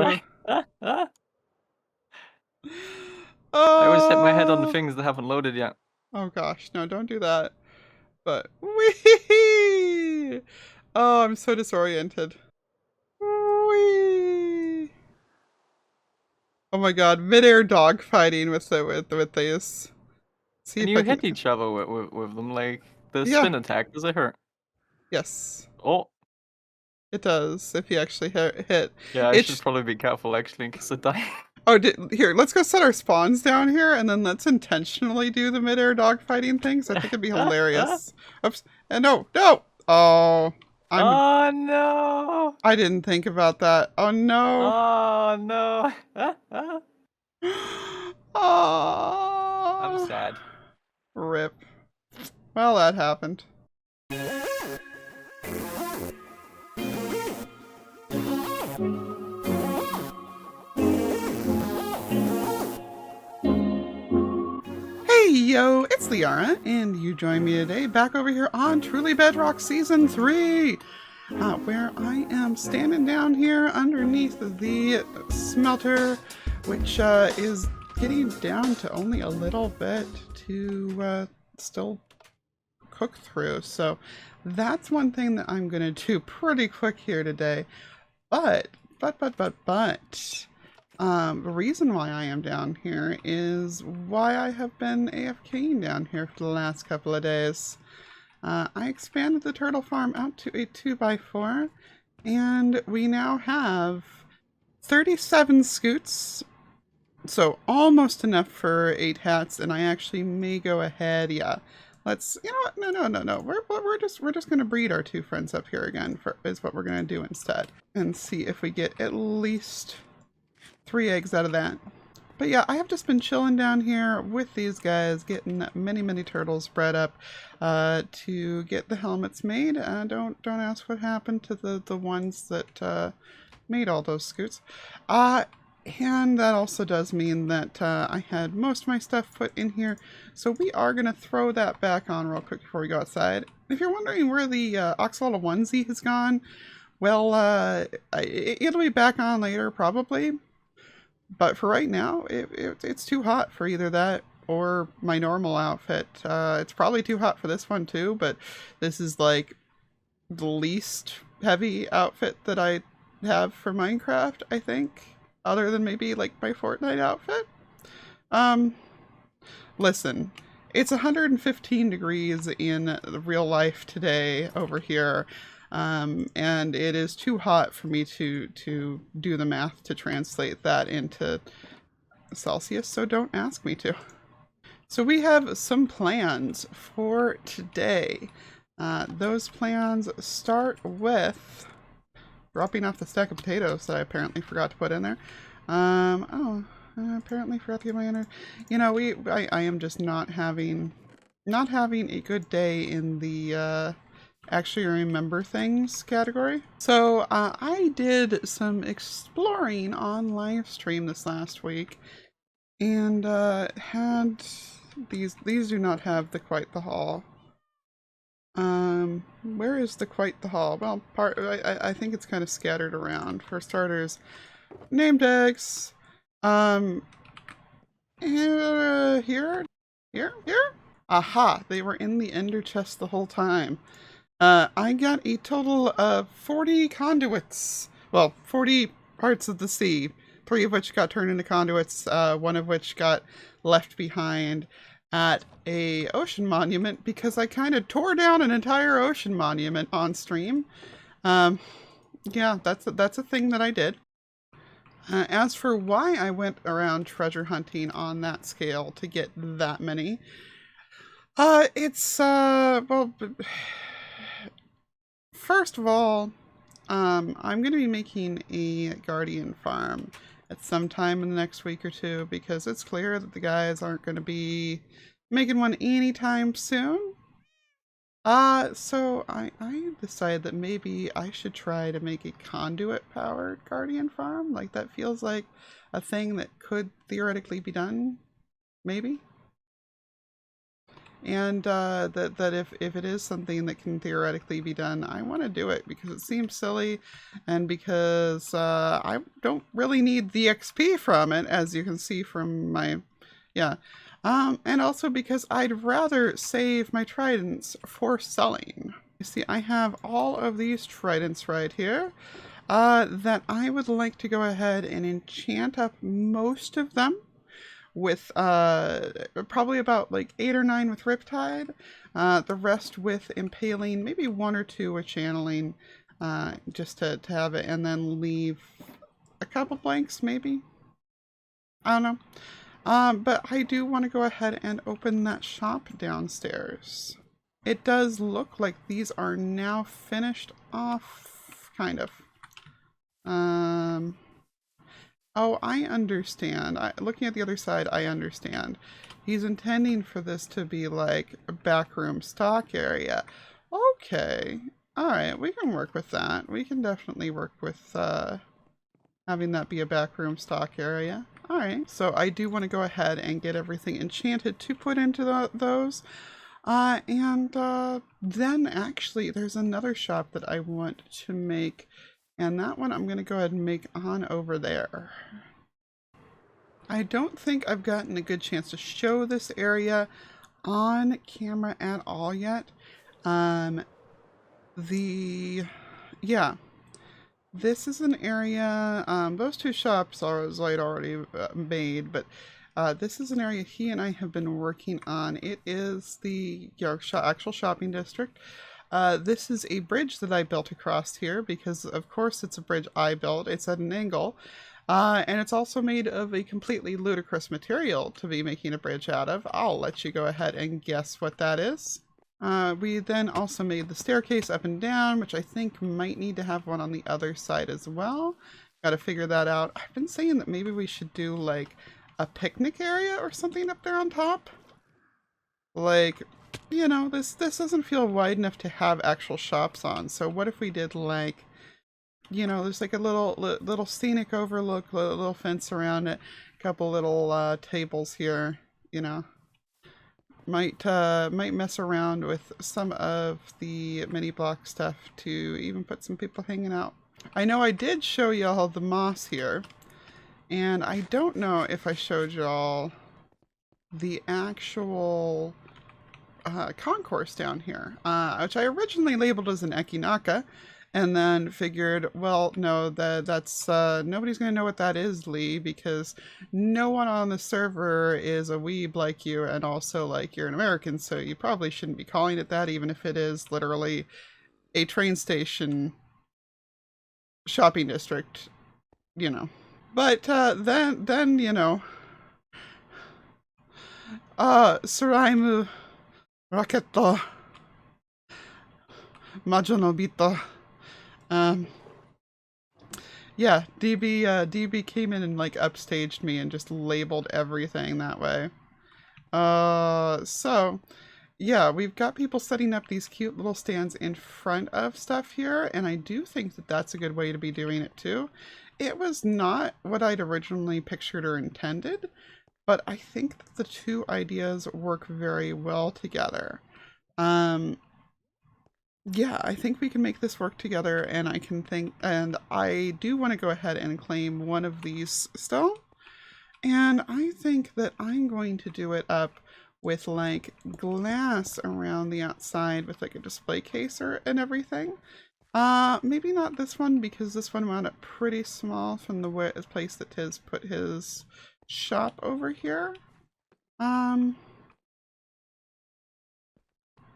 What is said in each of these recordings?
I always hit my head on the Oh, things that haven't loaded yet. oh gosh, no, don't do that. But wee! Oh, I'm so disoriented. Wee! Oh my god, midair dog fighting with these. See Can if I you can. hit each other with them? Like, the Yeah, spin attack, does it hurt? yes, Oh, it does. If you actually hit. yeah, I should It's probably be careful actually, because I die. oh, here. Let's go set our spawns down here, and then let's intentionally do the midair dog fighting things. I think it'd be hilarious. Oops. And no, no. Oh, I'm. Oh no! I didn't think about that. Oh no. Oh no! I'm Oh, sad. rip. Well, that happened. Hey yo, it's Lyarrah, and you join me today back over here on Truly Bedrock Season 3, where I am standing down here underneath the smelter, which is getting down to only a little bit to still cook through. So that's one thing that I'm going to do pretty quick here today. But the reason why I am down here is why I have been AFKing down here for the last couple of days. I expanded the turtle farm out to a 2x4, and we now have 37 scoots, so almost enough for 8 hats, and I actually may go ahead, yeah. Let's, you know what, no. We're just gonna breed our 2 friends up here again, is what we're gonna do instead. And see if we get at least 3 eggs out of that. But yeah, I have just been chilling down here with these guys, getting many turtles bred up to get the helmets made. Don't ask what happened to the ones that made all those scoots. And that also does mean that I had most of my stuff put in here. So we are going to throw that back on real quick before we go outside. If you're wondering where the Oxalata onesie has gone, well, it'll be back on later probably. But for right now, it's too hot for either that or my normal outfit. It's probably too hot for this one too, but this is like the least heavy outfit that I have for Minecraft, I think. Other than maybe like my Fortnite outfit. Listen, it's 115 degrees in real life today over here. And it is too hot for me to do the math to translate that into Celsius, so don't ask me to. So we have some plans for today. Those plans start with dropping off the stack of potatoes that I apparently forgot to put in there. I apparently forgot to get my inner. You know, I am just not having a good day in the actually remember things category. So I did some exploring on live stream this last week, and had these do not have the quite the haul. Where is the quite the haul? Well, I think it's kind of scattered around. For starters, name tags. Here. Aha! They were in the ender chest the whole time. I got a total of 40 conduits. Well, 40 parts of the sea. 3 of which got turned into conduits. 1 of which got left behind at a ocean monument because I kind of tore down an entire ocean monument on stream. Yeah, that's a thing that I did. As for why I went around treasure hunting on that scale to get that many, it's well, first of all, I'm going to be making a guardian farm at some time in the next week or two because it's clear that the guys aren't going to be making one anytime soon. So I decided that maybe I should try to make a conduit-powered guardian farm. Like, that feels like a thing that could theoretically be done, maybe. And that if it is something that can theoretically be done, I want to do it because it seems silly, and because I don't really need the XP from it, as you can see from my, yeah. And also because I'd rather save my tridents for selling. You see, I have all of these tridents right here that I would like to go ahead and enchant up most of them with probably about like 8 or 9 with Riptide, the rest with Impaling, maybe 1 or 2 with Channeling, just to have it, and then leave a couple blanks maybe. I don't know. But I do want to go ahead and open that shop downstairs. It does look like these are now finished off, kind of. Oh, I understand. Looking at the other side, I understand. He's intending for this to be like a backroom stock area. Okay. Alright, we can work with that. We can definitely work with having that be a backroom stock area. Alright, so I do want to go ahead and get everything enchanted to put into those. Then actually there's another shop that I want to make. And that one I'm going to go ahead and make on over there. I don't think I've gotten a good chance to show this area on camera at all yet. Yeah, this is an area, those 2 shops are already made, but this is an area he and I have been working on. It is the actual shopping district. This is a bridge that I built across here because, of course, it's a bridge I built. It's at an angle. And it's also made of a completely ludicrous material to be making a bridge out of. I'll let you go ahead and guess what that is. We then also made the staircase up and down, which I think might need to have one on the other side as well. Got to figure that out. I've been saying that maybe we should do like a picnic area or something up there on top. Like, you know, this doesn't feel wide enough to have actual shops on. So what if we did like, you know, there's like a little scenic overlook, little fence around it, a couple little tables here, you know. Might mess around with some of the mini block stuff to even put some people hanging out. I know I did show y'all the moss here, and I don't know if I showed y'all the actual concourse down here, which I originally labeled as an Ekinaka, and then figured, well, no, that's nobody's gonna know what that is, Lee, because no one on the server is a weeb like you, and also like you're an American, so you probably shouldn't be calling it that, even if it is literally a train station shopping district, you know. But then you know, Suraimu Raketto Majonobito. Yeah, DB came in and like upstaged me and just labeled everything that way. So yeah, we've got people setting up these cute little stands in front of stuff here, and I do think that that's a good way to be doing it too. It was not what I'd originally pictured or intended, but I think that the 2 ideas work very well together. Yeah, I think we can make this work together, and I do want to go ahead and claim one of these still. And I think that I'm going to do it up with like glass around the outside with like a display case and everything. Maybe not this one, because this one wound up pretty small from the place that Tiz put his shop over here.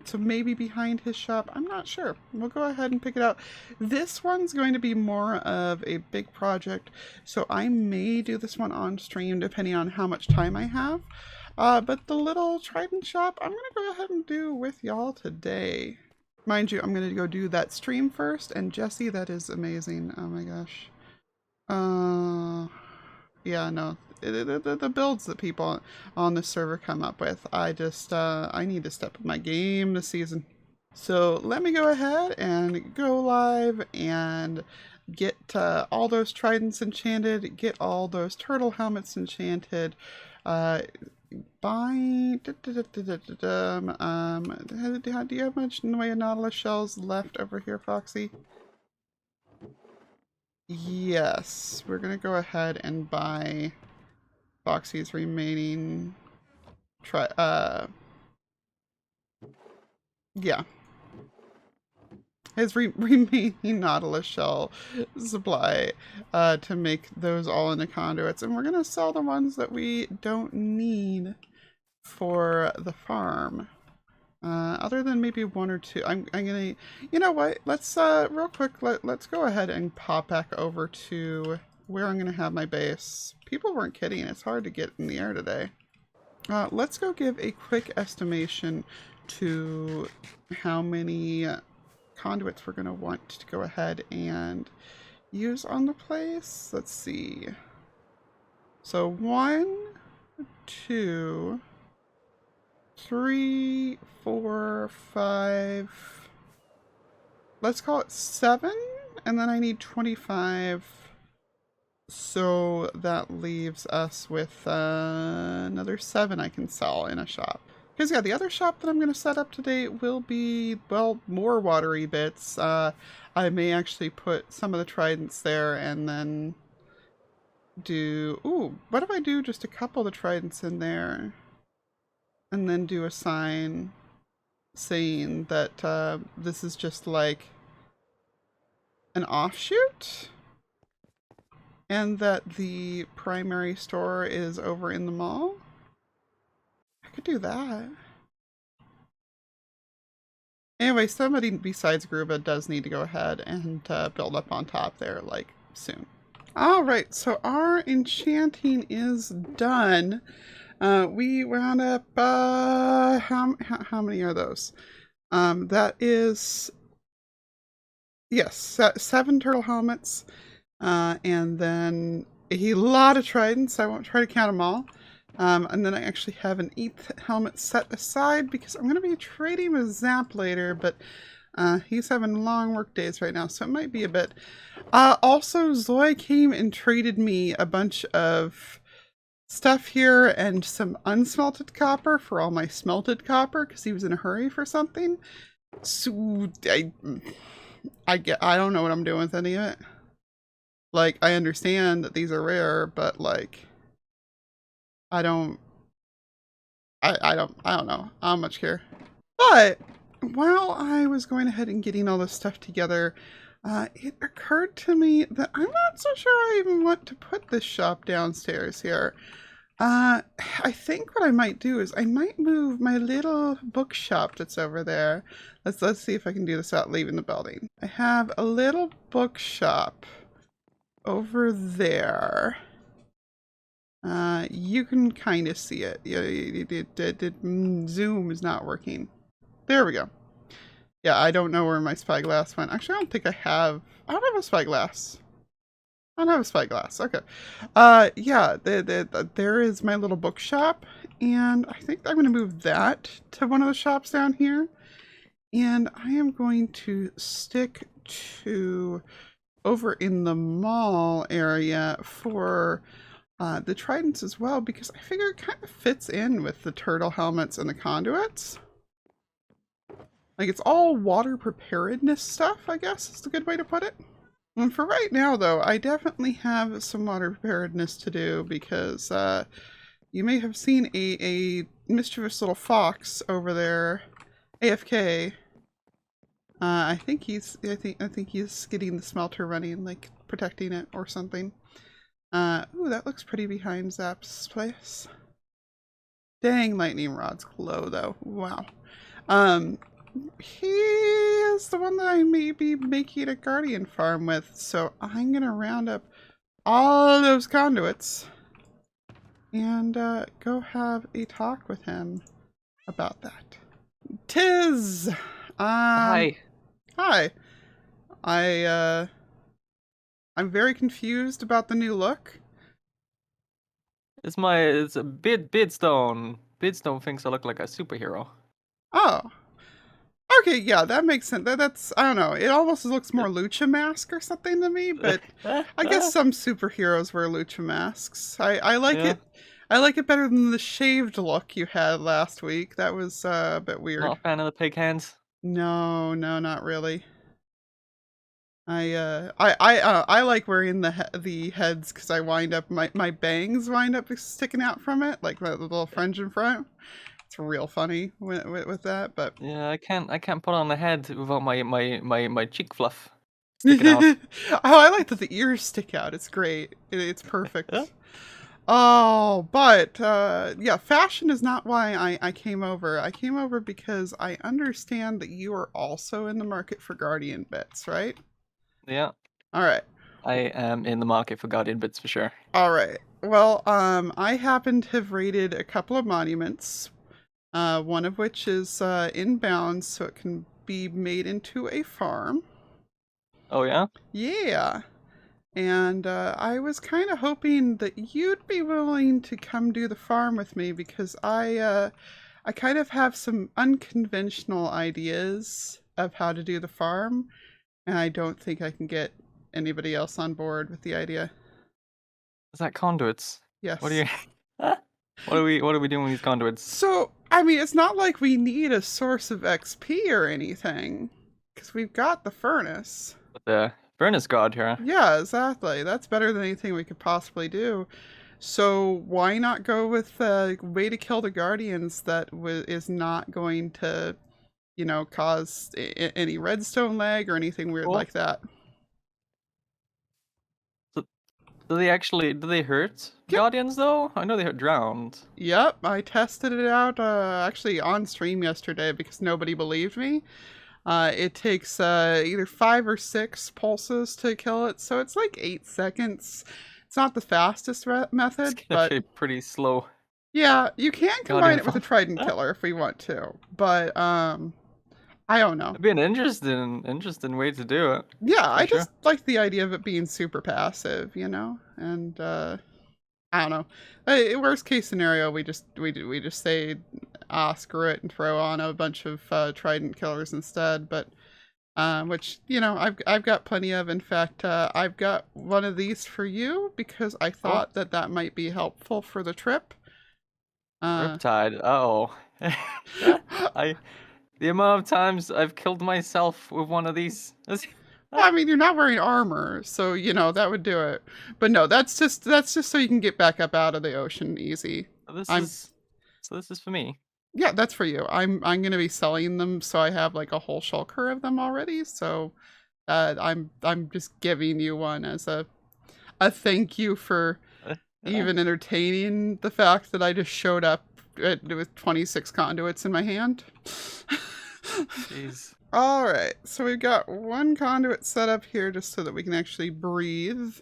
So maybe behind his shop, I'm not sure. We'll go ahead and pick it out. This one's going to be more of a big project, so I may do this one on stream depending on how much time I have. But the little trident shop, I'm going to go ahead and do with y'all today. Mind you, I'm going to go do that stream first, and Jesse, that is amazing. Oh my gosh. Yeah, no. The builds that people on the server come up with, I need to step up my game this season. So let me go ahead and go live and get all those tridents enchanted, get all those turtle helmets enchanted, buy... do you have much in the way of nautilus shells left over here, Foxy? Yes, we're gonna go ahead and buy Foxy's remaining yeah. His remaining nautilus shell supply to make those all into conduits. And we're gonna sell the ones that we don't need for the farm. Other than maybe one or two. I'm gonna, you know what, let's real quick, let's go ahead and pop back over to where I'm gonna have my base. People weren't kidding, it's hard to get in the air today. Let's go give a quick estimation to how many conduits we're gonna want to go ahead and use on the place. Let's see. So 1, 2, 3, 4, 5. Let's call it 7, and then I need 25. So that leaves us with another 7 I can sell in a shop. Because yeah, the other shop that I'm going to set up today will be, well, more watery bits. I may actually put some of the tridents there and then do... Ooh, what if I do just a couple of the tridents in there? And then do a sign saying that this is just like an offshoot? And that the primary store is over in the mall? I could do that. Anyway, somebody besides Gruba does need to go ahead and build up on top there, like, soon. Alright, so our enchanting is done. We wound up, how many are those? That is, yes, 7 turtle helmets. And then a lot of tridents. I won't try to count them all. And then I actually have an 8th helmet set aside because I'm going to be trading with Zap later, but he's having long work days right now, so it might be a bit. Also, Zoe came and traded me a bunch of stuff here and some unsmelted copper for all my smelted copper because he was in a hurry for something. So I don't know what I'm doing with any of it. Like, I understand that these are rare, but like, I don't know. I don't much care. But while I was going ahead and getting all this stuff together, it occurred to me that I'm not so sure I even want to put this shop downstairs here. I think what I might do is I might move my little bookshop that's over there. Let's see if I can do this without leaving the building. I have a little bookshop over there. You can kind of see it. Zoom is not working. There we go. Yeah, I don't know where my spyglass went. Actually, I don't think I have a spyglass. I don't have a spyglass. Okay. Yeah, there is my little bookshop, and I think I'm going to move that to one of the shops down here. And I am going to stick to over in the mall area for the tridents as well, because I figure it kind of fits in with the turtle helmets and the conduits. Like, it's all water preparedness stuff, I guess is the good way to put it. And for right now, though, I definitely have some water preparedness to do because you may have seen a mischievous little fox over there, AFK. I think he's getting the smelter running, like protecting it or something. Ooh, that looks pretty behind Zap's place. Dang, lightning rods glow though. Wow. He is the one that I may be making a guardian farm with, so I'm gonna round up all those conduits and go have a talk with him about that. Tiz! Hi. Hi. I'm very confused about the new look. It's a Bidstone. Bidstone thinks I look like a superhero. Oh. Okay, yeah, that makes sense. That's, I don't know, it almost looks more Lucha Mask or something to me, but I guess some superheroes wear Lucha Masks. I like it. I like it better than the shaved look you had last week. That was a bit weird. Not a fan of the pig hands. No, no, not really. I like wearing the heads because I wind up my bangs wind up sticking out from it, like the little fringe in front. It's real funny with that, but Yeah, I can't put on the head without my cheek fluff sticking out. oh, I like that the ears stick out. It's great. It's Yeah. perfect. Oh, but yeah, fashion is not why I came over. I came over because I understand that you are also in the market for Guardian bits, right? Yeah. All right. I am in the market for Guardian bits for sure. All right. Well, I happen to have raided a couple of monuments, one of which is inbound, so it can be made into a farm. Oh yeah? Yeah. And I was kind of hoping that you'd be willing to come do the farm with me because I kind of have some unconventional ideas of how to do the farm, and I don't think I can get anybody else on board with the idea. Is that conduits? What are Yes. you what are we doing with these conduits? So, I mean, it's not like we need a source of XP or anything, because we've got the furnace. With the furnace god here. Yeah, exactly. That's better than anything we could possibly do. So why not go with a way to kill the guardians that is not going to, cause any redstone lag or anything weird Well, like that? so do they hurt Yep. guardians though? I know they hurt drowned. Yep, I tested it out actually on stream yesterday because nobody believed me. It takes either 5 or 6 pulses to kill it, so it's like 8 seconds. It's not the fastest It's method, gonna but be pretty slow. yeah, you can combine Guardian it with a farm. trident killer if we want to, but I don't know. It'd be an interesting way to do it. Yeah, For I sure. just like the idea of it being super passive, and I don't know. Worst case scenario, we just say, screw it and throw on a bunch of trident killers instead. But which I've got plenty of. In fact, I've got one of these for you because I Oh, thought that might be helpful for the trip. Uh, Riptide. Uh-oh. I the amount of times I've killed myself with one of these. I mean, you're not wearing armor, so that would do it. But no, that's just so you can get back up out of the ocean easy. This I'm is so this is for me. Yeah, that's for you. I'm gonna be selling them, so I have like a whole shulker of them already. So I'm just giving you one as a thank you for Yeah. even entertaining the fact that I just showed up with 26 conduits in my hand. Jeez. All right, so we've got one conduit set up here just so that we can actually breathe.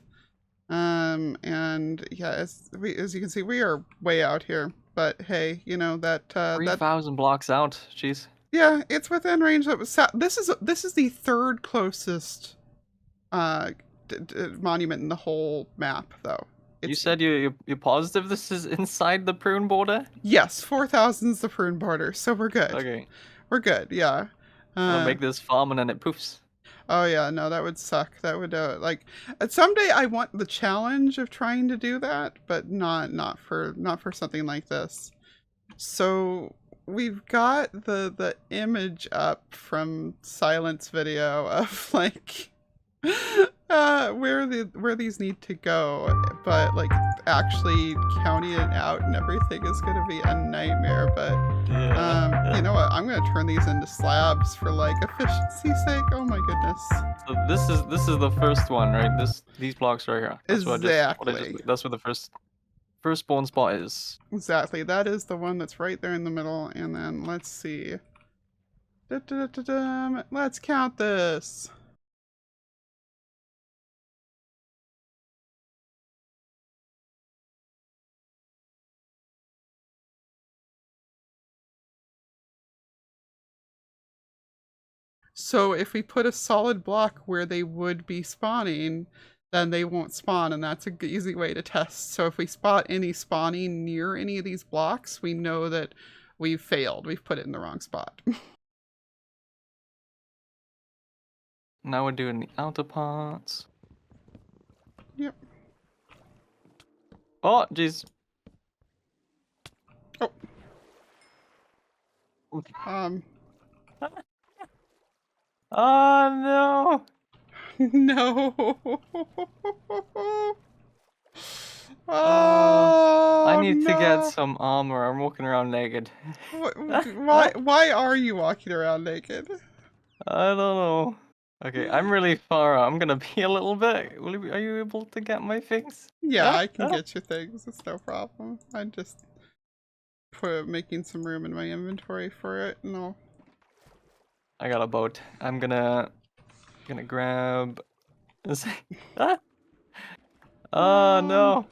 And yeah, as you can see, we are way out here. But hey, that 3,000 blocks out. Jeez. yeah, it's within range. This is the third closest uh monument in the whole map, though. You It's said you're positive this is inside the prune border? Yes, 4,000 is the prune border, so we're good. Okay. We're good. Yeah. I'm gonna Uh, make this farm and then it poofs. oh yeah, no, that would suck. That would someday I want the challenge of trying to do that, but not for something like this. So we've got the image up from Silence video of like where these need to go, but like actually counting it out and everything is gonna be a nightmare. But Yeah. you know what? I'm gonna turn these into slabs for like efficiency's sake. Oh my goodness. So this is the first one, right? These blocks right here. That's what I just Exactly. that's where the first spawn spot is. Exactly. That is the one that's right there in the middle. And then let's see. Da-da-da-da-dum. Let's count this. So if we put a solid block where they would be spawning, then they won't spawn, and that's a easy way to test. So if we spot any spawning near any of these blocks, we know that we've failed. We've put it in the wrong spot. Now we're doing the outer parts. Yep. Oh, jeez. Um, Oh no. no! I Oh need to get no. some armor. I'm walking around naked. Why are you walking around naked? I don't know. Okay, I'm really far out. I'm gonna be a little bit. Are you able to get my things? Yeah, I can get you things. It's no problem. I'm just making some room in my inventory for it. No. I got a boat. I'm gonna grab. Ah! Oh no!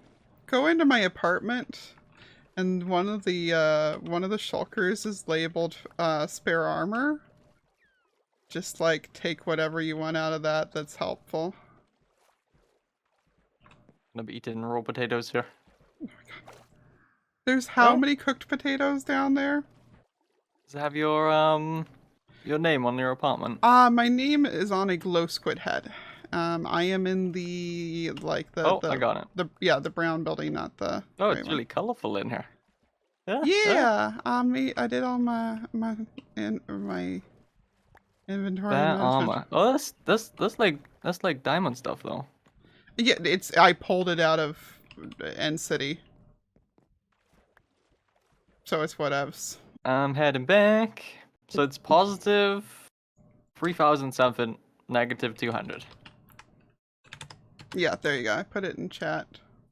Go into my apartment, and one of the shulkers is labeled spare armor. Just like take whatever you want out of that that's helpful. I'm gonna be eating raw potatoes here. There's how many cooked potatoes down there? Does it have your name on your apartment? My name is on a glow squid head. I am in the Oh, I got it. the brown building, not the Oh, gray it's one. really colorful in here. Yeah, I did all my inventory That management. armor. Oh, that's like diamond stuff though. Yeah, I pulled it out of End City, so it's whatevs. I'm heading back. So it's positive 3007, negative 200. Yeah, there you go. I put it in chat.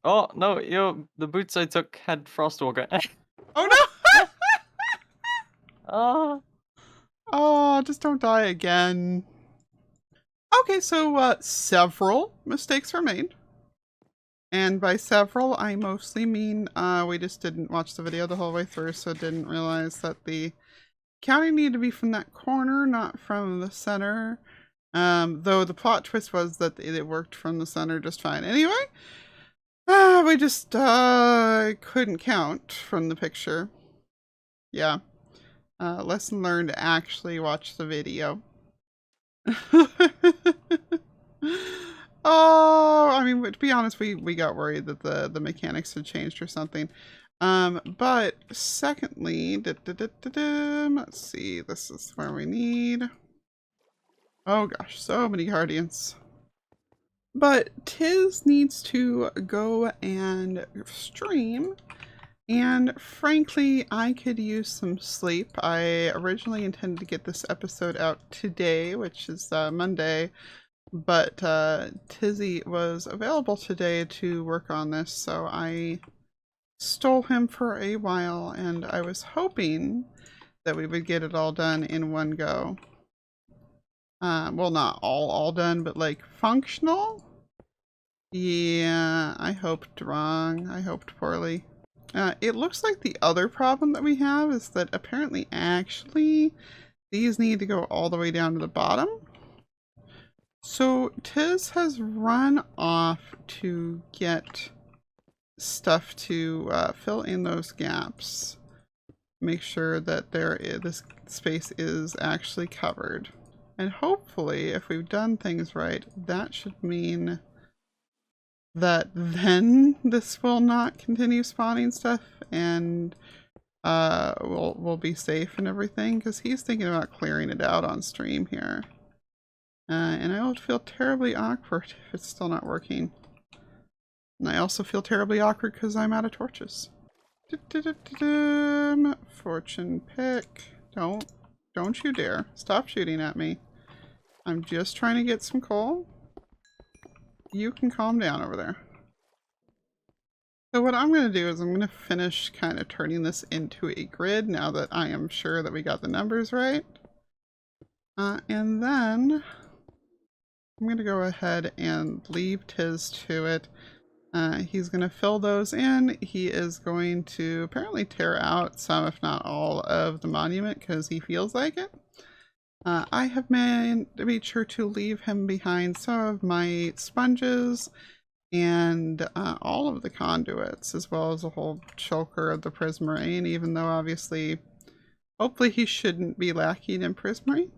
Oh no, the boots I took had Frostwalker. Oh no! Oh, Oh, just don't die again. Okay, so several mistakes were made. And by several, I mostly mean we just didn't watch the video the whole way through, so didn't realize that the counting needed to be from that corner, not from the center. Though the plot twist was that it worked from the center just fine. Anyway, we just couldn't count from the picture. Yeah. Lesson learned, actually watch the video. Oh, I mean, to be honest, we got worried that the mechanics had changed or something. But secondly, let's see, this is where we need. Oh gosh, so many guardians. But Tiz needs to go and stream. And frankly, I could use some sleep. I originally intended to get this episode out today, which is Monday. But Tizzy was available today to work on this, so I stole him for a while, and I was hoping that we would get it all done in one go. Well, not all done, but like functional? Yeah, I hoped wrong. I hoped poorly. It looks like the other problem that we have is that apparently actually these need to go all the way down to the bottom. So Tiz has run off to get stuff to fill in those gaps. Make sure that this space is actually covered. And hopefully, if we've done things right, that should mean that then this will not continue spawning stuff and we'll be safe and everything, because he's thinking about clearing it out on stream here. And I would feel terribly awkward if it's still not working. And I also feel terribly awkward because I'm out of torches. Fortune pick. Don't you dare. Stop shooting at me. I'm just trying to get some coal. You can calm down over there. So what I'm going to do is I'm going to finish kind of turning this into a grid now that I am sure that we got the numbers right. And then I'm going to go ahead and leave Tiz to it. He's going to fill those in. He is going to apparently tear out some, if not all, of the monument because he feels like it. I have made sure to leave him behind some of my sponges and all of the conduits, as well as a whole choker of the prismarine, even though obviously, hopefully he shouldn't be lacking in prismarine.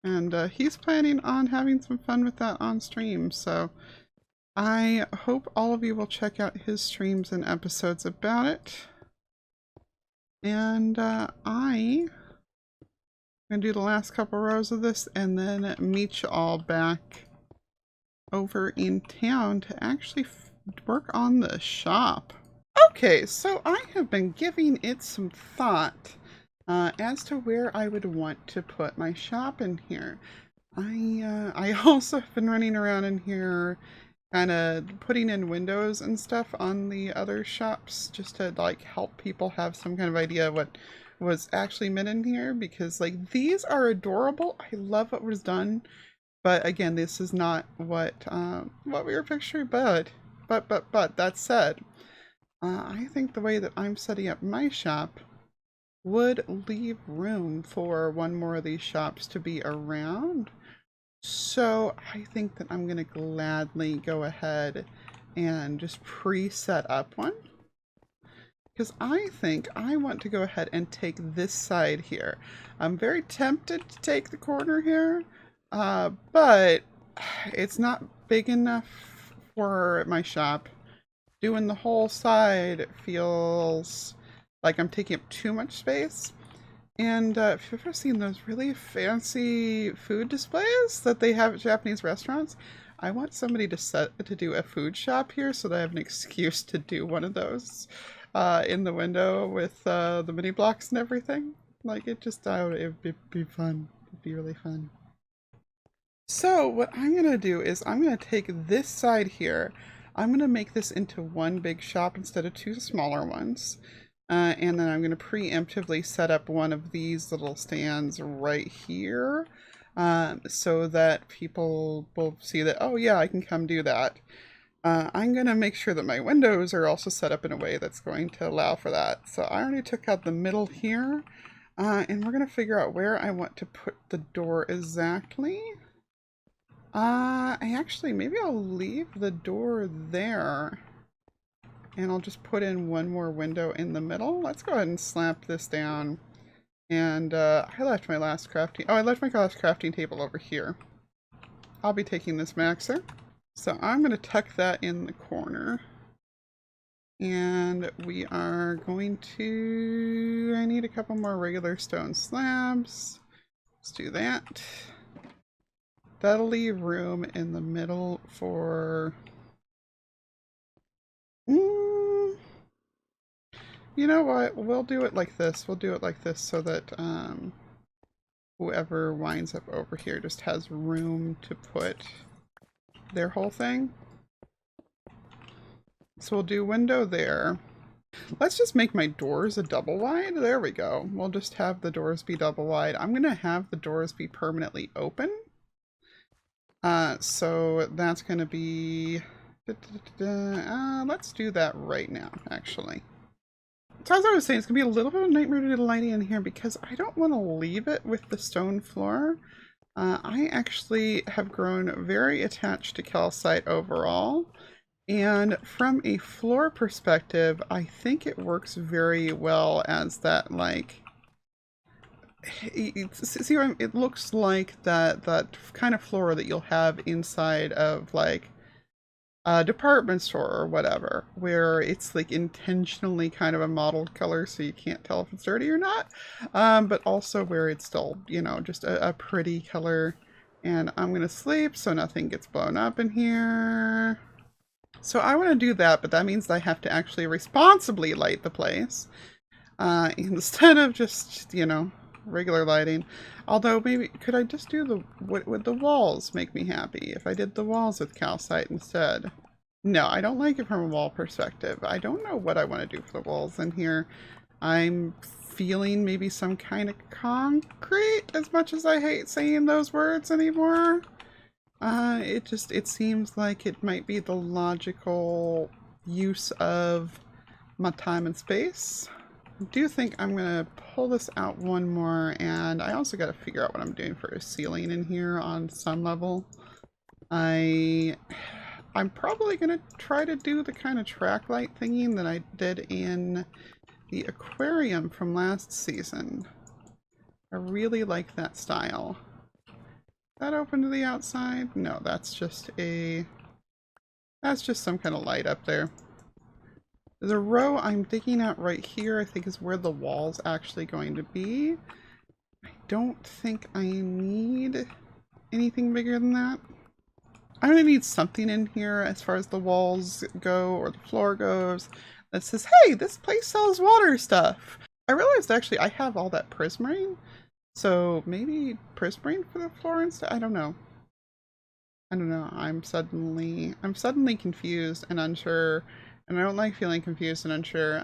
And he's planning on having some fun with that on stream, so I hope all of you will check out his streams and episodes about it. And I I'm gonna do the last couple rows of this and then meet you all back over in town to actually work on the shop. Okay, so I have been giving it some thought as to where I would want to put my shop in here. I also have been running around in here kind of putting in windows and stuff on the other shops just to like help people have some kind of idea of what was actually meant in here, because like these are adorable. I love what was done, but again, this is not what we were picturing. But that said, I think the way that I'm setting up my shop would leave room for one more of these shops to be around. So I think that I'm going to gladly go ahead and just pre-set up one. Because I think I want to go ahead and take this side here. I'm very tempted to take the corner here, but it's not big enough for my shop. Doing the whole side feels like I'm taking up too much space. And if you've ever seen those really fancy food displays that they have at Japanese restaurants, I want somebody to do a food shop here so that I have an excuse to do one of those in the window with the mini blocks and everything. Like it would be fun. It'd be really fun. So what I'm gonna do is I'm gonna take this side here. I'm gonna make this into one big shop instead of two smaller ones. And then I'm going to preemptively set up one of these little stands right here so that people will see that, oh yeah, I can come do that. I'm going to make sure that my windows are also set up in a way that's going to allow for that. So I already took out the middle here, and we're going to figure out where I want to put the door exactly. Maybe I'll leave the door there. And I'll just put in one more window in the middle. Let's go ahead and slap this down. And I left my last crafting... Oh, I left my last crafting table over here. I'll be taking this maxer. So I'm going to tuck that in the corner. And we are going to... I need a couple more regular stone slabs. Let's do that. That'll leave room in the middle for... You know what? We'll do it like this. We'll do it like this so that whoever winds up over here just has room to put their whole thing. So we'll do window there. Let's just make my doors a double wide. There we go. We'll just have the doors be double wide. I'm going to have the doors be permanently open. So that's going to be... let's do that right now, actually. So as I was saying, it's going to be a little bit of a nightmare to do the lighting in here because I don't want to leave it with the stone floor. I actually have grown very attached to calcite overall. And from a floor perspective, I think it works very well as that, like... See, it looks like that kind of floor that you'll have inside of, like, a department store or whatever, where it's like intentionally kind of a mottled color so you can't tell if it's dirty or not, but also where it's still, you know, just a pretty color. And I'm gonna sleep so nothing gets blown up in here. So I want to do that, but that means I have to actually responsibly light the place instead of just, you know, regular lighting. Although maybe, could I just do would the walls make me happy if I did the walls with calcite instead? No, I don't like it from a wall perspective. I don't know what I want to do for the walls in here. I'm feeling maybe some kind of concrete, as much as I hate saying those words anymore. It seems like it might be the logical use of my time and space. I do think I'm going to pull this out one more, and I also got to figure out what I'm doing for a ceiling in here on some level. I'm probably going to try to do the kind of track light thingy that I did in the aquarium from last season. I really like that style. Is that open to the outside? No, that's just some kind of light up there. The row I'm digging out right here, I think, is where the wall's actually going to be. I don't think I need anything bigger than that. I'm going to need something in here as far as the walls go or the floor goes that says, hey, this place sells water stuff. I realized actually I have all that prismarine, so maybe prismarine for the floor instead? I don't know. I don't know. I'm suddenly confused and unsure, and I don't like feeling confused and unsure.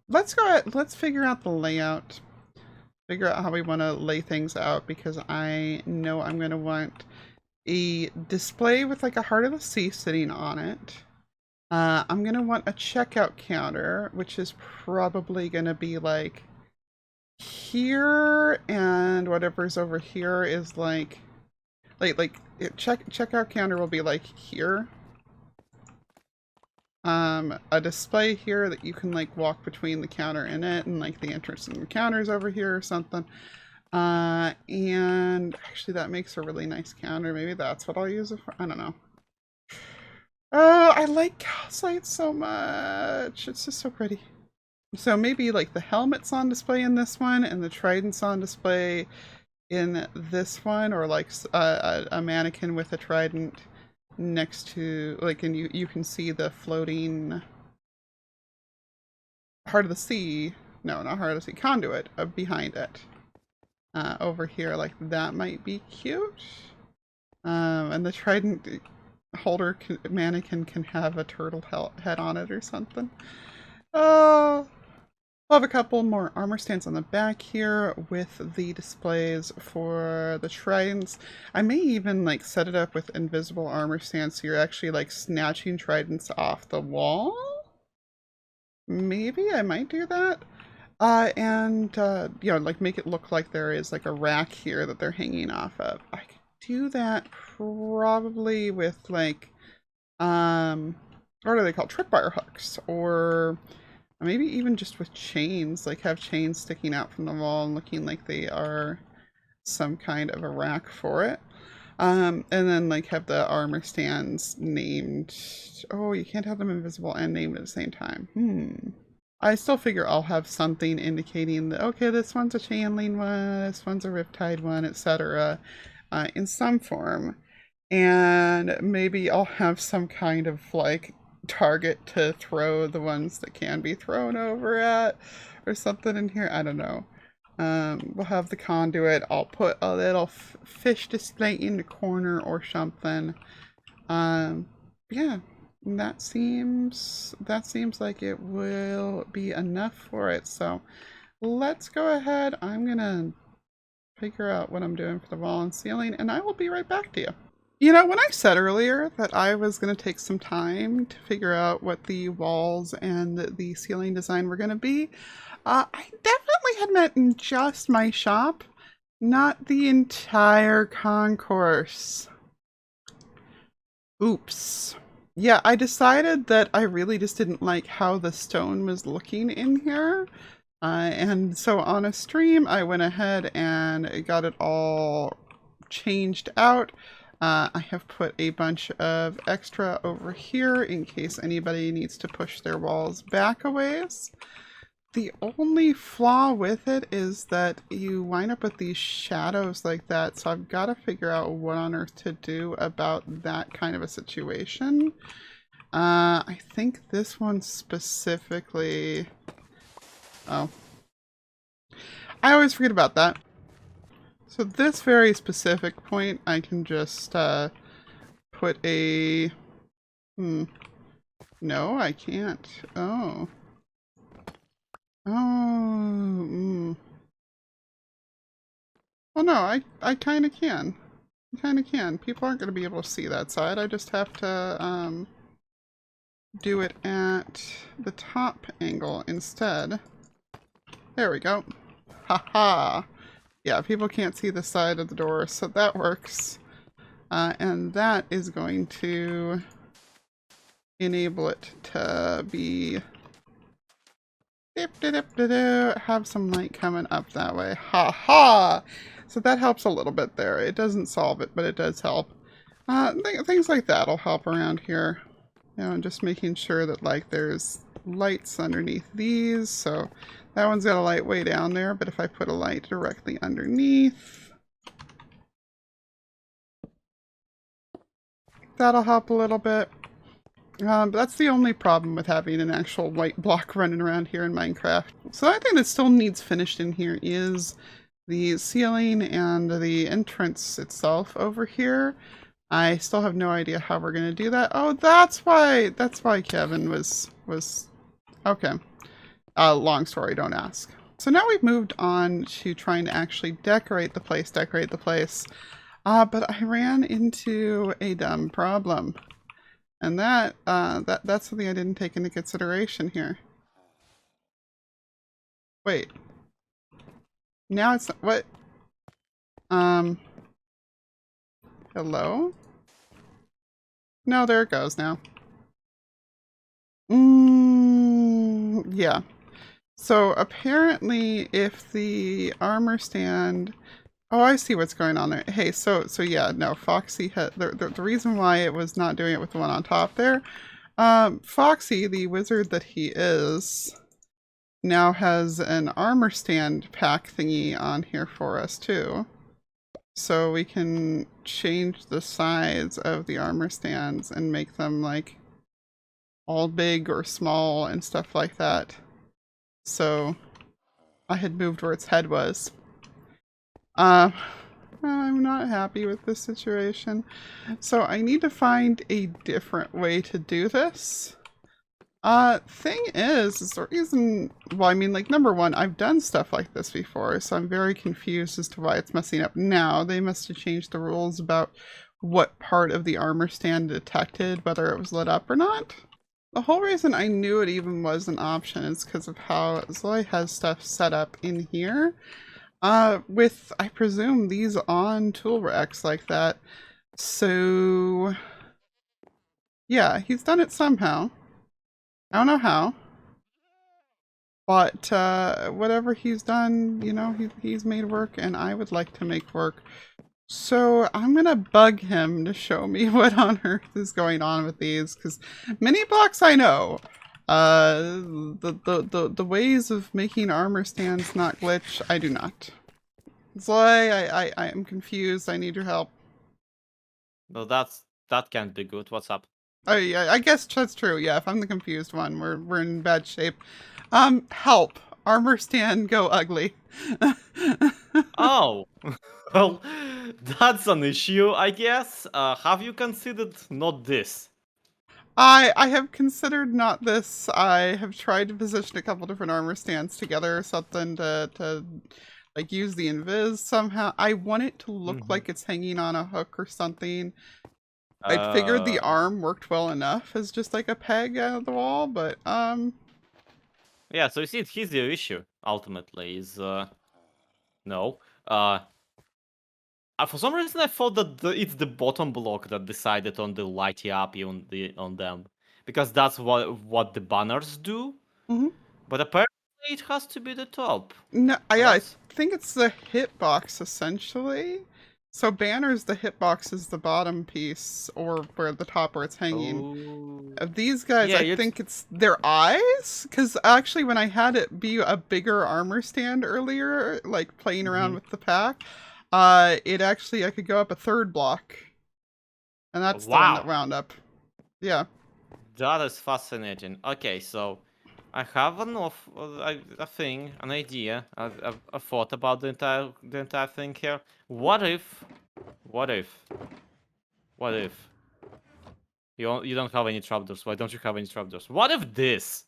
Let's go ahead, let's figure out the layout. Figure out how we want to lay things out, because I know I'm going to want a display with like a heart of the sea sitting on it. I'm going to want a checkout counter, which is probably going to be like here, and whatever's over here is checkout counter will be like here. A display here that you can like walk between the counter and it, and like the entrance and the counters over here or something. And actually that makes a really nice counter. Maybe that's what I'll use it for. I don't know. Oh, I like calcite so much. It's just so pretty. So maybe like the helmet's on display in this one, and the trident's on display in this one, or like a mannequin with a trident next to, like, and you can see the floating heart of the sea, no, not heart of the sea, conduit behind it. Over here, like, that might be cute. And the trident holder mannequin can have a turtle head on it or something. Oh, I'll have a couple more armor stands on the back here with the displays for the tridents. I may even like set it up with invisible armor stands so you're actually like snatching tridents off the wall. Maybe I might do that. You know, like make it look like there is like a rack here that they're hanging off of. I could do that probably with like, what are they called? Tripwire hooks, or maybe even just with chains, like have chains sticking out from the wall and looking like they are some kind of a rack for it. And then like have the armor stands named. Oh, you can't have them invisible and named at the same time. I still figure I'll have something indicating that, okay, this one's a chain link one, this one's a riptide one, etc. In some form. And maybe I'll have some kind of like target to throw the ones that can be thrown over at or something in here. I don't know. We'll have the conduit. I'll put a little fish display in the corner or something. Yeah, that seems like it will be enough for it. So let's go ahead. I'm gonna figure out what I'm doing for the wall and ceiling, and I will be right back to you. You know, when I said earlier that I was going to take some time to figure out what the walls and the ceiling design were going to be, I definitely had meant just my shop, not the entire concourse. Oops. Yeah, I decided that I really just didn't like how the stone was looking in here. And so on a stream, I went ahead and got it all changed out. I have put a bunch of extra over here in case anybody needs to push their walls back a ways. The only flaw with it is that you wind up with these shadows like that, so I've got to figure out what on earth to do about that kind of a situation. I think this one specifically... Oh. I always forget about that. So this very specific point, I can just put a... No, I can't. Oh. Oh. Well, no, I kind of can. I kind of can. People aren't going to be able to see that side. I just have to do it at the top angle instead. There we go. Haha. Yeah, people can't see the side of the door, so that works. And that is going to enable it to be... have some light coming up that way. Ha! So that helps a little bit there. It doesn't solve it, but it does help. Things like that will help around here. You know, and just making sure that, like, there's lights underneath these, so that one's got a light way down there, but if I put a light directly underneath, that'll help a little bit. But that's the only problem with having an actual white block running around here in Minecraft. So the only thing that still needs finished in here is the ceiling and the entrance itself over here. I still have no idea how we're going to do that. Oh, that's why Kevin was okay. Long story, don't ask. So now we've moved on to trying to actually decorate the place. But I ran into a dumb problem. And that's something I didn't take into consideration here. Wait. Now it's not, what? Hello? No, there it goes now. Yeah. So apparently if the armor stand... Oh, I see what's going on there. Hey, so yeah, no, Foxy had... The reason why it was not doing it with the one on top there, Foxy, the wizard that he is, now has an armor stand pack thingy on here for us too. So we can change the size of the armor stands and make them like all big or small and stuff like that. So I had moved where its head was. I'm not happy with this situation. So I need to find a different way to do this. Thing is the reason, well, I mean, like, number one, I've done stuff like this before, so I'm very confused as to why it's messing up now. They must have changed the rules about what part of the armor stand detected, whether it was lit up or not. The whole reason I knew it even was an option is because of how Zoe has stuff set up in here. With, I presume, these on tool racks like that. So, yeah, he's done it somehow. I don't know how, but whatever he's done, you know, he's made work, and I would like to make work. So I'm gonna bug him to show me what on earth is going on with these, because mini blocks I know. The ways of making armor stands not glitch, I do not. Zoe, I am confused. I need your help. No, that can't be good. What's up? Oh yeah, I guess that's true. Yeah, if I'm the confused one, we're in bad shape. Help! Armor stand go ugly. Oh, well, that's an issue, I guess. Have you considered not this? I have considered not this. I have tried to position a couple different armor stands together or something to like use the invis somehow. I want it to look like it's hanging on a hook or something. I figured the arm worked well enough as just like a peg out of the wall, but Yeah, so you see, here's the issue, ultimately, is, no. For some reason I thought that it's the bottom block that decided on the lighty up on them. Because that's what the banners do. But apparently it has to be the top. no, yeah, I think it's the hitbox essentially. So banners, the hitbox is the bottom piece, or where the top where it's hanging. Of these guys, Yeah, I think it's their eyes, because actually when I had it be a bigger armor stand earlier, like playing around with the pack, it actually, I could go up a third block, and that's the one that wound up. Yeah. That is fascinating. Okay, so I have an idea, a thought about the entire thing here. What if you don't have any trapdoors? Why don't you have any trapdoors? What if this?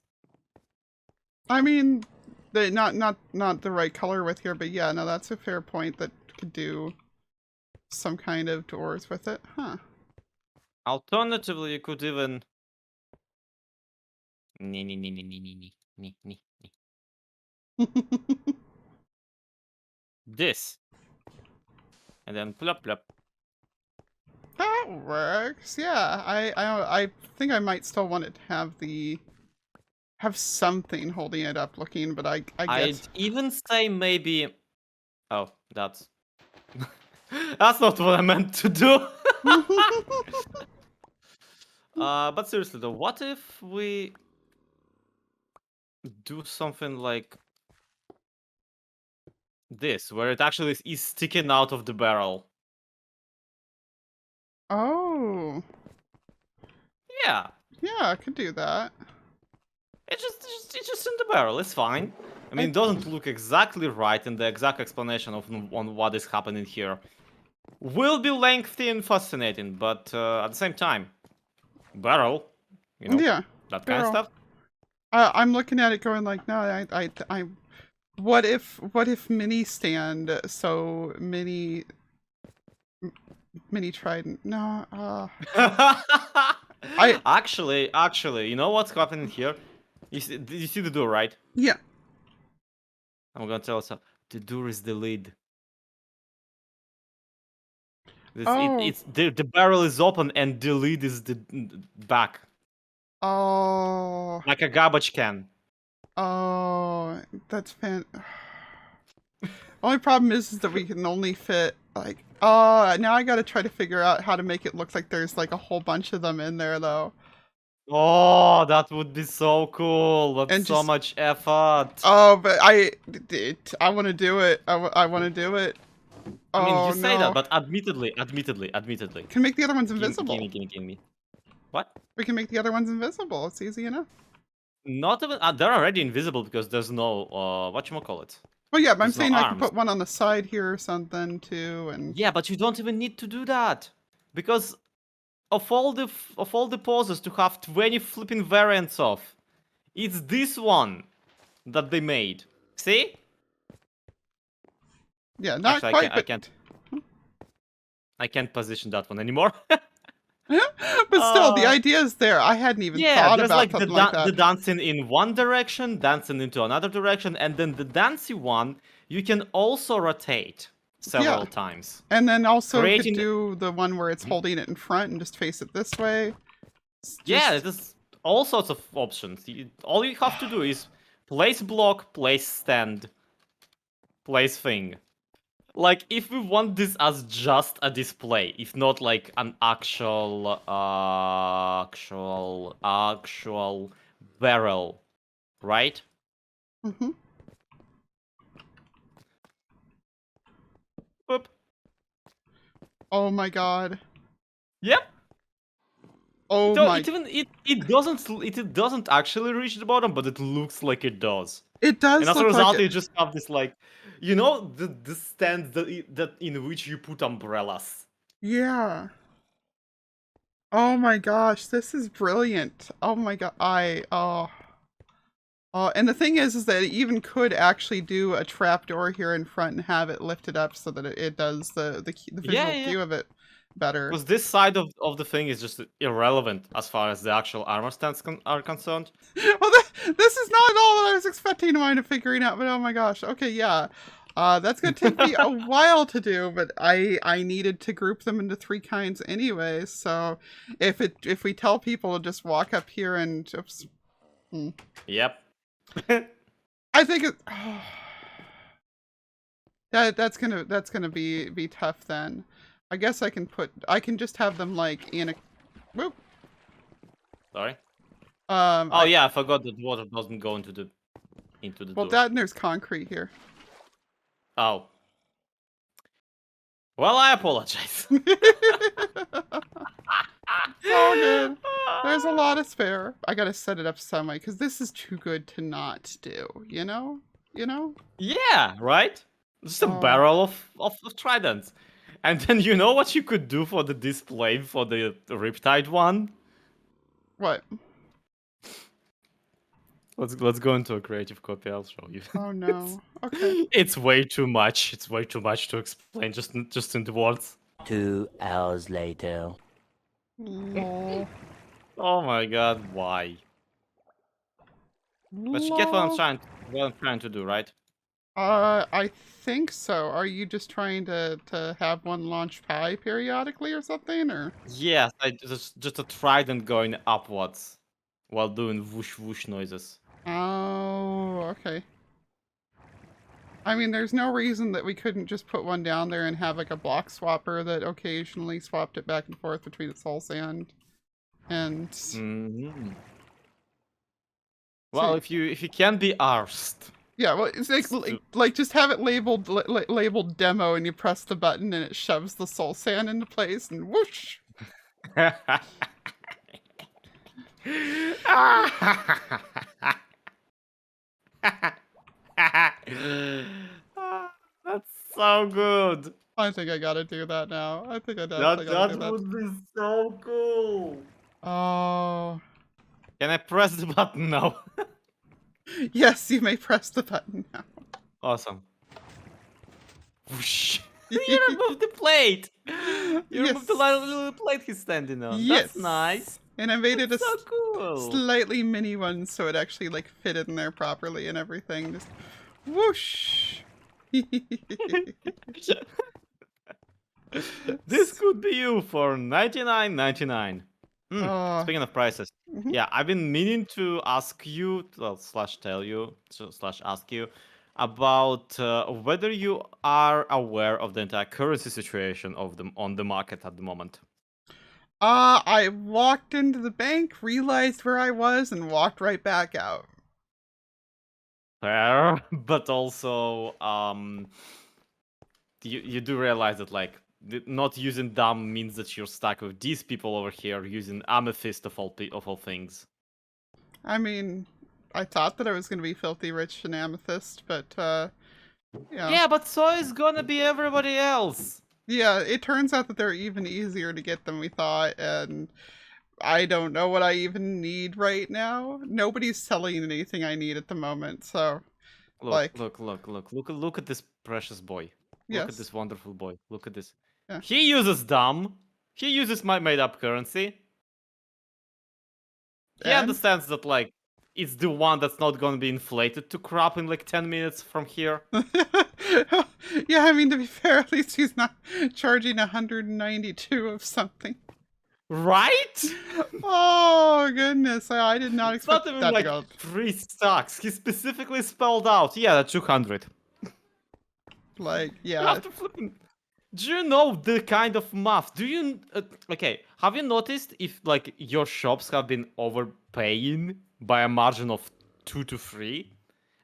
I mean, not the right color with here, but yeah, no, that's a fair point. That could do some kind of doors with it, huh? Alternatively, you could even this, and then plop plop. That works. Yeah, I think I might still want it to have something holding it up looking, but I guess I'd even say maybe. Oh, that's that's not what I meant to do. But seriously though, what if we do something like this, where it actually is sticking out of the barrel. Oh. Yeah, Yeah, I could do that. it's just in the barrel. It's fine. I mean, it doesn't look exactly right, and the exact explanation of on what is happening here will be lengthy and fascinating, but at the same time, barrel, you know, Yeah. that kind of Barrel. stuff. I'm looking at it going like, no, I what if mini stand, so mini trident? No, I Actually, you know what's happening here? Did you see the door, right? yeah. I'm gonna tell you something. The door is the lid. Oh, It's the barrel is open and the lid is the back, oh, like a garbage can. oh, that's only problem is that we can only fit like, oh, now I gotta try to figure out how to make it look like there's like a whole bunch of them in there though. Oh, that would be so cool, but And so just, much effort. oh, but I want to do it. I want to do it. I mean, Oh you say that, no. but admittedly, Can make the other ones give invisible. me. What? We can make the other ones invisible. It's easy enough. Not even. They're already invisible because there's no whatchamacallit. Well, yeah, but I'm There's no saying I can arms. put one on the side here or something too, and Yeah, but you don't even need to do that because of all the poses to have 20 flipping variants of, it's this one that they made. See? yeah, not Actually, quite, but I can't position that one anymore. but still, the idea is there. I hadn't even Yeah, thought there's about like something like the that. dancing in one direction, dancing into another direction, and then the dancey one you can also rotate Yeah, several times, and then also could creating. do the one where it's holding it in front and just face it this way. It's Yeah, just there's all sorts of options. All you have to do is place block, place stand, place thing. Like, if we want this as just a display, if not like an actual barrel, right? hmm Boop. Oh my god. Yep. Oh So my. it doesn't actually reach the bottom, but it looks like it does. It And does as a look like result, it. you just have this like, you know, the stand that in which you put umbrellas. Yeah. Oh my gosh, this is brilliant. Oh my god. Oh, and the thing is that it even could actually do a trapdoor here in front and have it lifted up so that it does the Yeah, visual yeah. cue of it better. Because this side of the thing is just irrelevant as far as the actual armor stands are concerned. Well, this is not at all what I was expecting to wind up figuring out, but oh my gosh. Okay, yeah. That's gonna take me a while to do, but I needed to group them into 3 kinds anyway. So if we tell people to just walk up here and oops, Yep. I think it. That's gonna be tough then. I guess I can just have them like in a. Whoop. Sorry. Oh I, yeah, I forgot that water doesn't go into the well, door. that and there's concrete here. Oh. Well, I apologize. So good. There's a lot of spare. I gotta set it up some way because this is too good to not do. You know. You know. Yeah, right? Just a Oh. barrel of tridents. And then you know what you could do for the display for the Riptide one? What? Let's go into a creative copy, I'll show you. Oh no. Okay. It's way too much. It's way too much to explain just in the words. 2 hours later. Lol. Oh my god, why? But you get what I'm trying to do, right? I think so. Are you just trying to have one launch pie periodically or something, or? Yes, I just a trident going upwards while doing whoosh whoosh noises. Oh, okay. I mean, there's no reason that we couldn't just put one down there and have like a block swapper that occasionally swapped it back and forth between the soul sand and. Mm-hmm. Well, So- if you can't be arsed. Yeah, well, it's like just have it labeled labeled demo, and you press the button, and it shoves the soul sand into place, and whoosh. That's so good. I think I gotta do that now. I think I definitely gotta do That that. would be so cool. Oh, Can I press the button now? yes, you may press the button now. Awesome. Whoosh. You removed the plate. You removed the little plate he's standing on. Yes. That's nice. And I made it a So cool. slightly mini one, so it actually like fit in there properly and everything. Just whoosh. This could be you for $99.99. Oh. Speaking of prices, Mhm. yeah, I've been meaning to ask you, well, slash tell you, slash ask you about whether you are aware of the entire currency situation of them on the market at the moment. I walked into the bank, realized where I was, and walked right back out. Fair, but also, you do realize that like not using dumb means that you're stuck with these people over here using amethyst of all things. I mean, I thought that I was going to be filthy rich in amethyst, but yeah. Yeah, but so is gonna be everybody else. Yeah, it turns out that they're even easier to get than we thought, and I don't know what I even need right now. Nobody's selling anything I need at the moment, so Look, like, look at this precious boy. yes. Look at this wonderful boy. Look at this. Yeah. He uses dumb. He uses my made-up currency. He And- understands that like it's the one that's not gonna be inflated to crap in like 10 minutes from here. Yeah, I mean, to be fair, at least he's not charging 192 of something. Right? Oh, goodness. I did not It's not expect even that like to go. 3 stacks. He specifically spelled out. Yeah, that's 200. Like, You yeah. have to flipping. Do you know the kind of math? Do you okay? Have you noticed if like your shops have been overpaying by a margin of 2 to 3?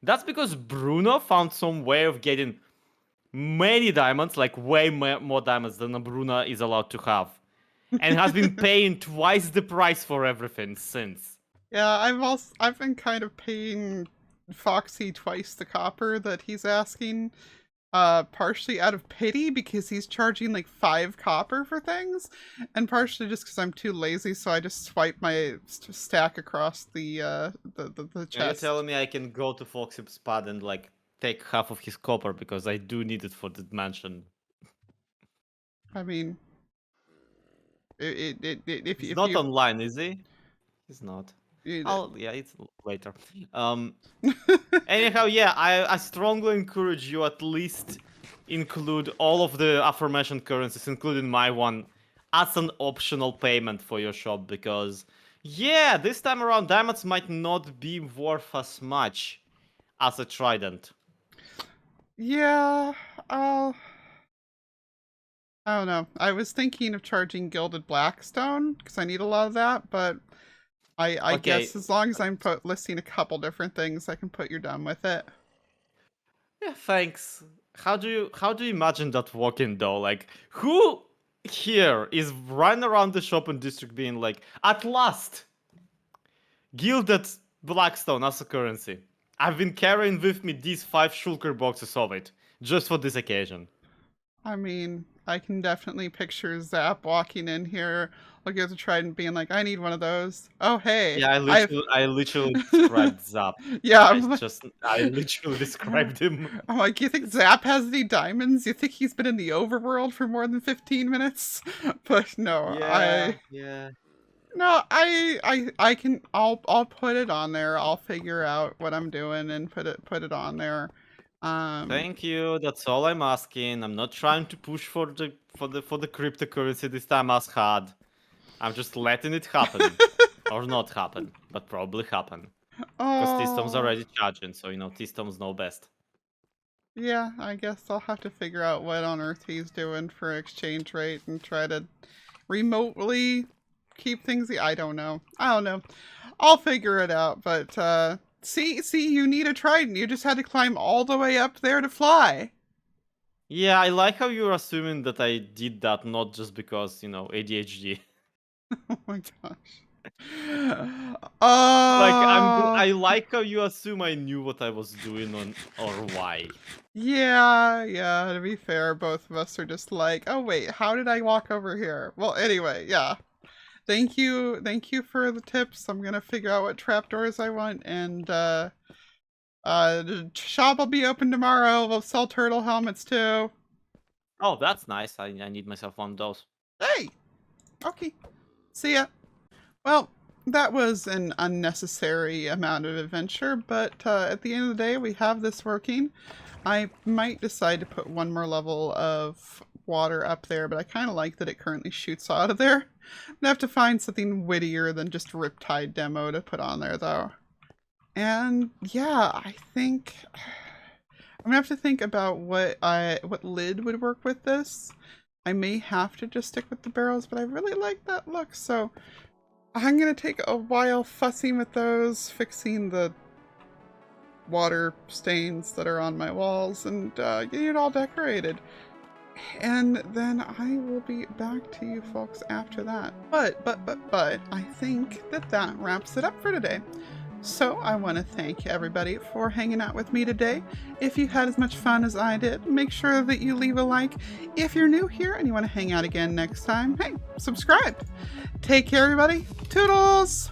That's because Bruno found some way of getting many diamonds, like way more diamonds than a Bruno is allowed to have, and has been paying twice the price for everything since. Yeah, I've been kind of paying Foxy twice the copper that he's asking, partially out of pity because he's charging like 5 copper for things, and partially just because I'm too lazy, so I just swipe my stack across the chest. Are you telling me I can go to Foxy's spot and like take half of his copper because I do need it for the mansion? I mean, if He's if not you, online, is he? He's not. you- Yeah, it's later. Anyhow, yeah, I strongly encourage you at least include all of the aforementioned currencies, including my one, as an optional payment for your shop because, yeah, this time around diamonds might not be worth as much as a trident. yeah, I don't know. I was thinking of charging gilded blackstone because I need a lot of that, but I Okay. guess as long as I'm listing a couple different things, I can put you down with it. Yeah, thanks. How do you imagine that working though? Like, who here is running around the shopping district being like, at last, gilded blackstone as a currency. I've been carrying with me these 5 shulker boxes of it just for this occasion. I mean, I can definitely picture Zap walking in here, looking at the trident, being like, "I need one of those." Oh, hey. Yeah, I literally described Zap. Yeah, I literally described him. I'm like, you think Zap has any diamonds? You think he's been in the overworld for more than 15 minutes? But no, Yeah. I'll put it on there. I'll figure out what I'm doing and put it on there. Thank you. That's all I'm asking. I'm not trying to push for the cryptocurrency this time as hard. I'm just letting it happen. Or not happen, but probably happen. Because T-Storm's already charging, so T-Storms know best. Yeah, I guess I'll have to figure out what on earth he's doing for exchange rate and try to remotely keep things. I don't know. I'll figure it out, but See, you need a trident. You just had to climb all the way up there to fly. Yeah, I like how you're assuming that I did that not just because, you know, ADHD. Oh my gosh. I like how you assume I knew what I was doing or why. Yeah, to be fair, both of us are just like, oh wait, how did I walk over here? Well, anyway, yeah. Thank you for the tips. I'm gonna figure out what trapdoors I want, and the shop will be open tomorrow. We'll sell turtle helmets too. Oh, that's nice. I need myself one of those. Hey! Okay. See ya. Well, that was an unnecessary amount of adventure, but at the end of the day, we have this working. I might decide to put one more level of water up there, but I kind of like that it currently shoots out of there. I'm gonna have to find something wittier than just Riptide demo to put on there, though. And yeah, I think I'm gonna have to think about what lid would work with this. I may have to just stick with the barrels, but I really like that look, so I'm gonna take a while fussing with those, fixing the water stains that are on my walls, and getting it all decorated. And then I will be back to you folks after that. But I think that wraps it up for today. So I want to thank everybody for hanging out with me today. If you had as much fun as I did, make sure that you leave a like. If you're new here and you want to hang out again next time, hey, subscribe. Take care, everybody. Toodles!